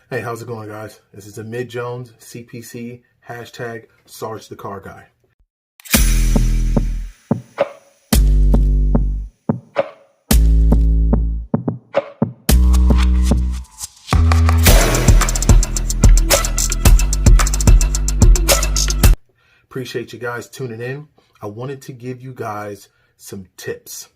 Hey, how's it going, guys? This is Amid Jones, CPC, hashtag Sarge the Car Guy. Appreciate you guys tuning in. I wanted to give you guys some tips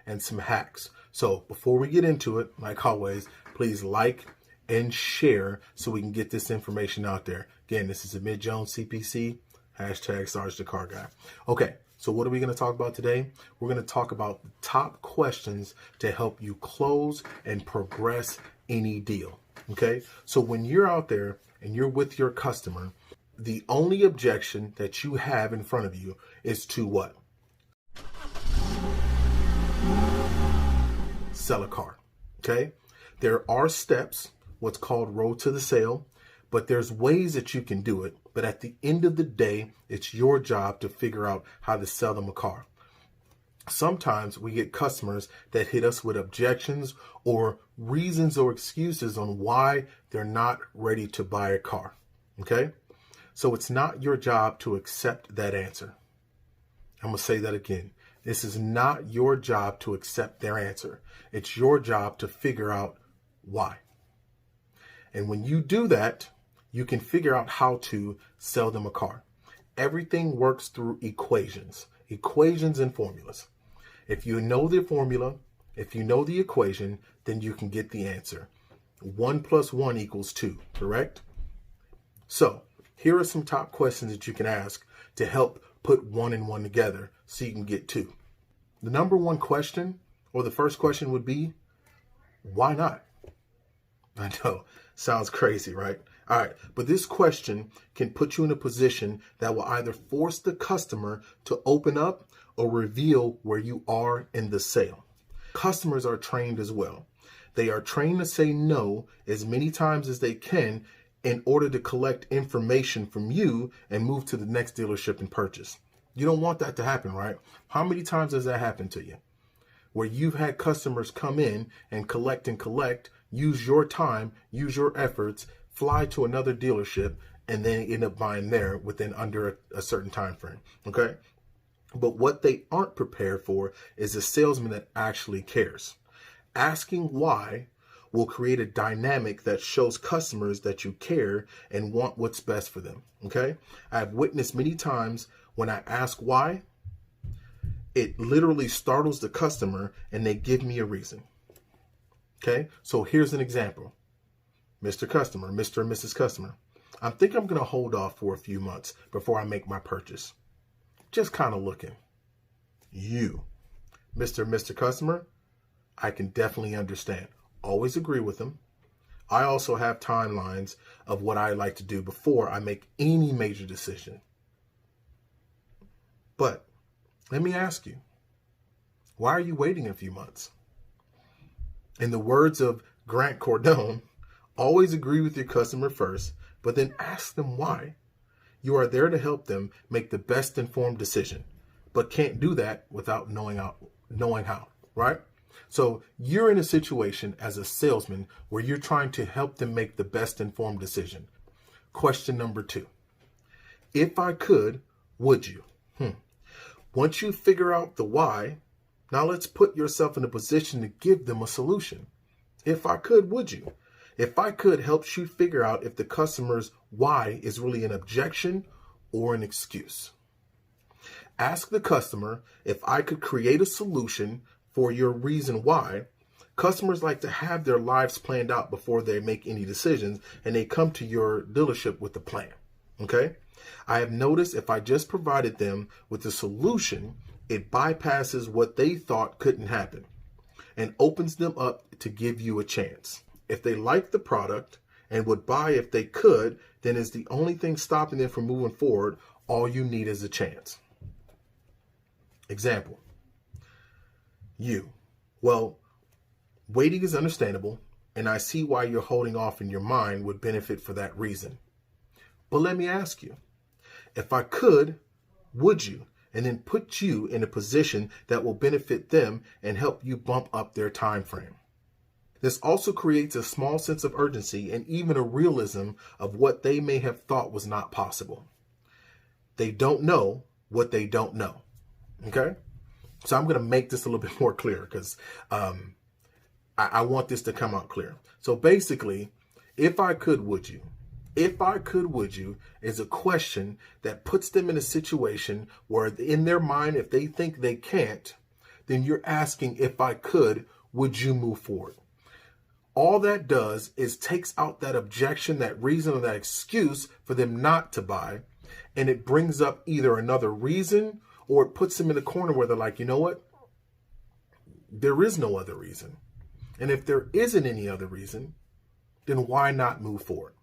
and some hacks. So before we get into it, like always, please like and share so we can get this information out there. Again, this is Amid Jones, CPC, hashtag Sarge the Car Guy. Okay, so what are we going to talk about today? We're going to talk about the top questions to help you close and progress any deal. Okay, so when you're out there and you're with your customer, the only objection that you have in front of you is to what? Sell a car. Okay, there are steps, what's called road to the sale, but there's ways that you can do it. But at the end of the day, it's your job to figure out how to sell them a car. Sometimes we get customers that hit us with objections or reasons or excuses on why they're not ready to buy a car. Okay, so it's not your job to accept that answer. I'm going to say that again. This is not your job to accept their answer. It's your job to figure out why. And when you do that, you can figure out how to sell them a car. Everything works through equations and formulas. If you know the formula, if you know the equation, then you can get the answer. 1 + 1 = 2, correct? So here are some top questions that you can ask to help put 1 and 1 together so you can get 2. The number one question, or the first question, would be, why not? I know, sounds crazy, right? All right, but this question can put you in a position that will either force the customer to open up or reveal where you are in the sale. Customers are trained as well. They are trained to say no as many times as they can in order to collect information from you and move to the next dealership and purchase. You don't want that to happen, right? How many times has that happened to you? Where you've had customers come in and collect, use your time, use your efforts, fly to another dealership, and then end up buying there within under a certain time frame, okay? But what they aren't prepared for is a salesman that actually cares. Asking why will create a dynamic that shows customers that you care and want what's best for them, okay? I've witnessed many times when I ask why, it literally startles the customer and they give me a reason. Okay, so here's an example. Mr. Customer, Mr. and Mrs. Customer, I think I'm going to hold off for a few months before I make my purchase. Just kind of looking. You, Mr. and Mr. Customer, I can definitely understand. Always agree with them. I also have timelines of what I like to do before I make any major decision. But let me ask you, why are you waiting a few months? In the words of Grant Cardone, always agree with your customer first, but then ask them why. You are there to help them make the best informed decision, but can't do that without knowing how, right? So you're in a situation as a salesman where you're trying to help them make the best informed decision. Question number 2. If I could, would you? Once you figure out the why, now let's put yourself in a position to give them a solution. If I could, would you? If I could helps you figure out if the customer's why is really an objection or an excuse. Ask the customer if I could create a solution for your reason why. Customers like to have their lives planned out before they make any decisions, and they come to your dealership with a plan. Okay? I have noticed if I just provided them with a solution, it bypasses what they thought couldn't happen and opens them up to give you a chance. If they like the product and would buy if they could, then it's the only thing stopping them from moving forward. All you need is a chance. Example. Well, waiting is understandable, and I see why you're holding off in your mind would benefit for that reason. But let me ask you, if I could, would you? And then put you in a position that will benefit them and help you bump up their time frame. This also creates a small sense of urgency and even a realism of what they may have thought was not possible. They don't know what they don't know. Okay? So I'm going to make this a little bit more clear because I want this to come out clear. So basically, if I could, would you? If I could, would you is a question that puts them in a situation where in their mind, if they think they can't, then you're asking, if I could, would you move forward? All that does is takes out that objection, that reason, or that excuse for them not to buy, and it brings up either another reason or it puts them in a corner where they're like, you know what? There is no other reason. And if there isn't any other reason, then why not move forward?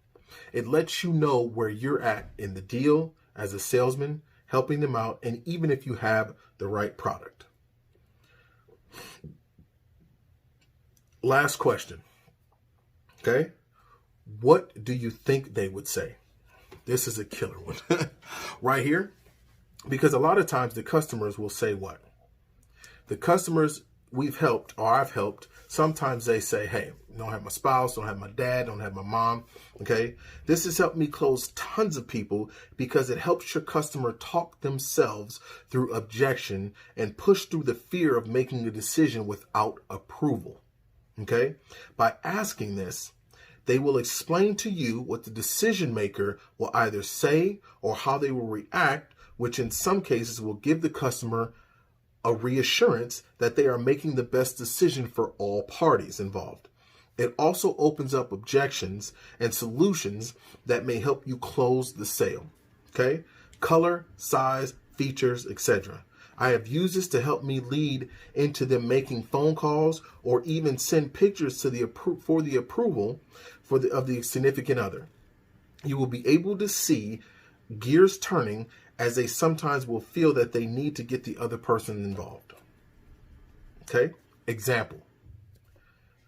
It lets you know where you're at in the deal as a salesman, helping them out, and even if you have the right product. Last question. Okay? What do you think they would say? This is a killer one right here, because a lot of times the customers will say what? The customers we've helped, or I've helped, sometimes they say, hey, don't have my spouse, don't have my dad, don't have my mom. Okay. This has helped me close tons of people because it helps your customer talk themselves through objection and push through the fear of making a decision without approval. Okay. By asking this, they will explain to you what the decision maker will either say or how they will react, which in some cases will give the customer a reassurance that they are making the best decision for all parties involved. It also opens up objections and solutions that may help you close the sale. Okay? Color, size, features, etc. I have used this to help me lead into them making phone calls or even send pictures to the approval of the significant other. You will be able to see gears turning as they sometimes will feel that they need to get the other person involved. Okay? Example.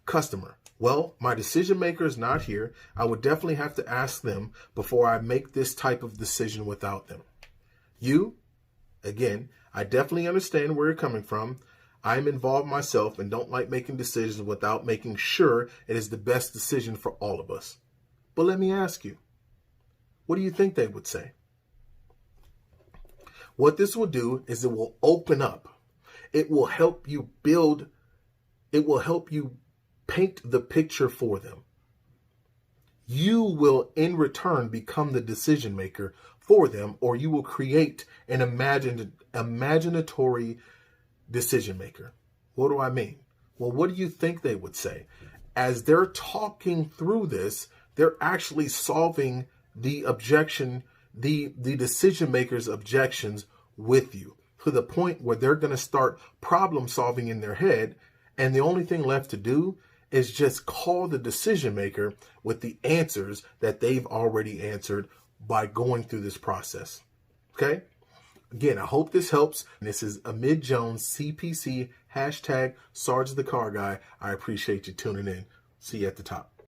Customer. Well, my decision maker is not here. I would definitely have to ask them before I make this type of decision without them. You, again, I definitely understand where you're coming from. I'm involved myself and don't like making decisions without making sure it is the best decision for all of us. But let me ask you, what do you think they would say? What this will do is it will open up. It will help you build. It will help you paint the picture for them. You will in return become the decision maker for them, or you will create an imaginatory decision maker. What do I mean? Well, what do you think they would say? As they're talking through this, they're actually solving the objection, the decision maker's objections with you, to the point where they're going to start problem solving in their head. And the only thing left to do is just call the decision maker with the answers that they've already answered by going through this process. Okay? Again, I hope this helps. This is Amid Jones, CPC, #Sarge the Car Guy. I appreciate you tuning in. See you at the top.